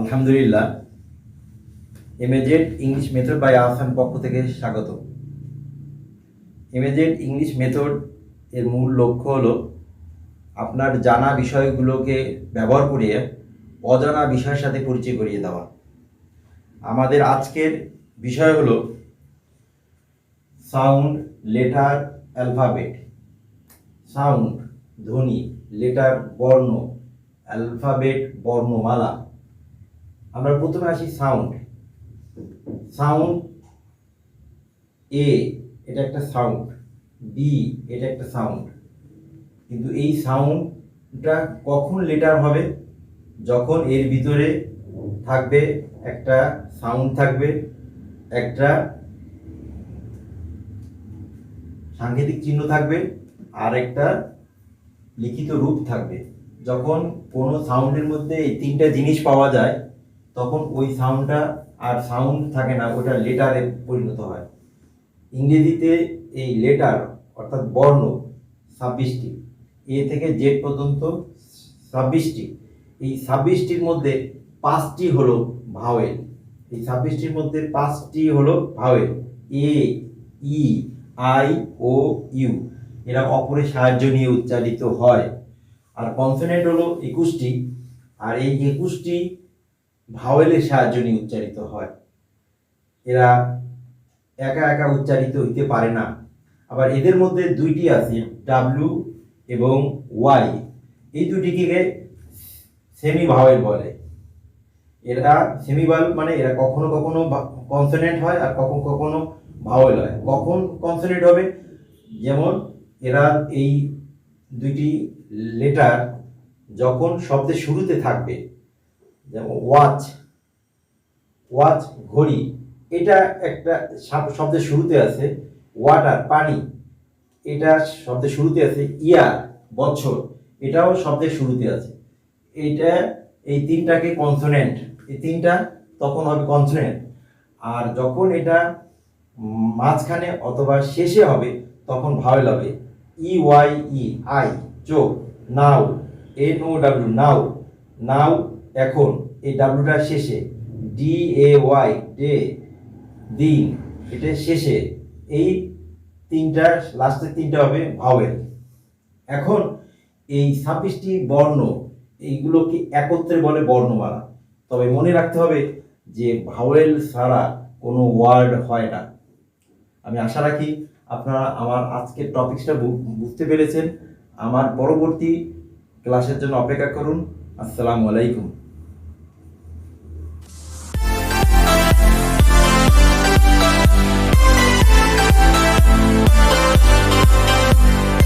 আলহামদুলিল্লাহ। এমএজেড English method by Ahsan পক্ষ থেকে স্বাগত। এমএজেড ইংলিশ মেথড এর মূল লক্ষ্য হলো আপনার জানা বিষয়গুলোকে ব্যবহার করিয়ে অজানা বিষয়ের সাথে পরিচয় করিয়ে দেওয়া। আমাদের আজকের বিষয় হলো সাউন্ড, লেটার, অ্যালফাবেট। সাউন্ড ধ্বনি, লেটার বর্ণ, অ্যালফাবেট বর্ণমালা। আমরা প্রথমে আসি সাউন্ড। সাউন্ড এ এটা একটা সাউন্ড, বি এটা একটা সাউন্ড, কিন্তু এই সাউন্ডটা কখন লেটার হবে? যখন এর ভিতরে থাকবে একটা সাউন্ড, থাকবে একটা সাংকেতিক চিহ্ন থাকবে, আর একটা লিখিত রূপ থাকবে। যখন কোনো সাউন্ডের মধ্যে এই তিনটা জিনিস পাওয়া যায় তখন ওই সাউন্ডটা আর সাউন্ড থাকে না, ওটা লেটারে পরিণত হয়। ইংরেজিতে এই লেটার অর্থাৎ বর্ণ 26টি, এ থেকে জেড পর্যন্ত 26টি। এই 26টির মধ্যে 5টি হলো ভাওয়েল। এই 26টির মধ্যে 5টি হলো vowel, A, E, I, O, U. এরা অপরের সাহায্য নিয়ে উচ্চারিত হয়। আর কনসোনেন্ট হলো 21টি, আর এই 21টি ভাওয়েলের সাহায্য নিয়ে উচ্চারিত হয়। এরা একা একা উচ্চারিত হইতে পারে না। আবার এদের মধ্যে দুইটি আছে, ডাব্লিউ এবং ওয়াই। এই দুটিকে সেমি ভাওয়েল বলে। এরা সেমি ভাওয়েল মানে এরা কখনো কখনো কনসোনেন্ট হয় আর কখনো কখনো ভাওয়েল হয়। কখন কনসোনেন্ট হবে? যেমন এরা এই দুইটি লেটার যখন শব্দের শুরুতে থাকবে, যেমন ওয়াচ, ওয়াচ ঘড়ি, এটা একটা শব্দের শুরুতে আছে। ওয়াটার পানি, এটা শব্দের শুরুতে আছে। ইয়ার বছর, এটাও শব্দের শুরুতে আছে। এইটা এই তিনটাকে কনসোনেন্ট, এই তিনটা তখন হবে কনসোনেন্ট। আর যখন এটা মাঝখানে অথবা শেষে হবে তখন ভাওয়েল হবে। ই ওয়াই ই, আই চোখ, নাও, এন ও ডাব্লিউ নাও, নাও এখন, এই ডাব্লিউটা শেষে। ডি এ ওয়াই ডে দিন, এটা শেষে। এই তিনটা লাস্টের তিনটা হবে ভাওয়েল। এখন এই 26টি বর্ণ, এইগুলোকে একত্রে বলে বর্ণমালা। তবে মনে রাখতে হবে যে ভাওয়েল ছাড়া কোনো ওয়ার্ড হয় না। আমি আশা রাখি আপনারা আমার আজকের টপিকসটা বুঝতে পেরেছেন। আমার পরবর্তী ক্লাসের জন্য অপেক্ষা করুন। আসসালামু আলাইকুম।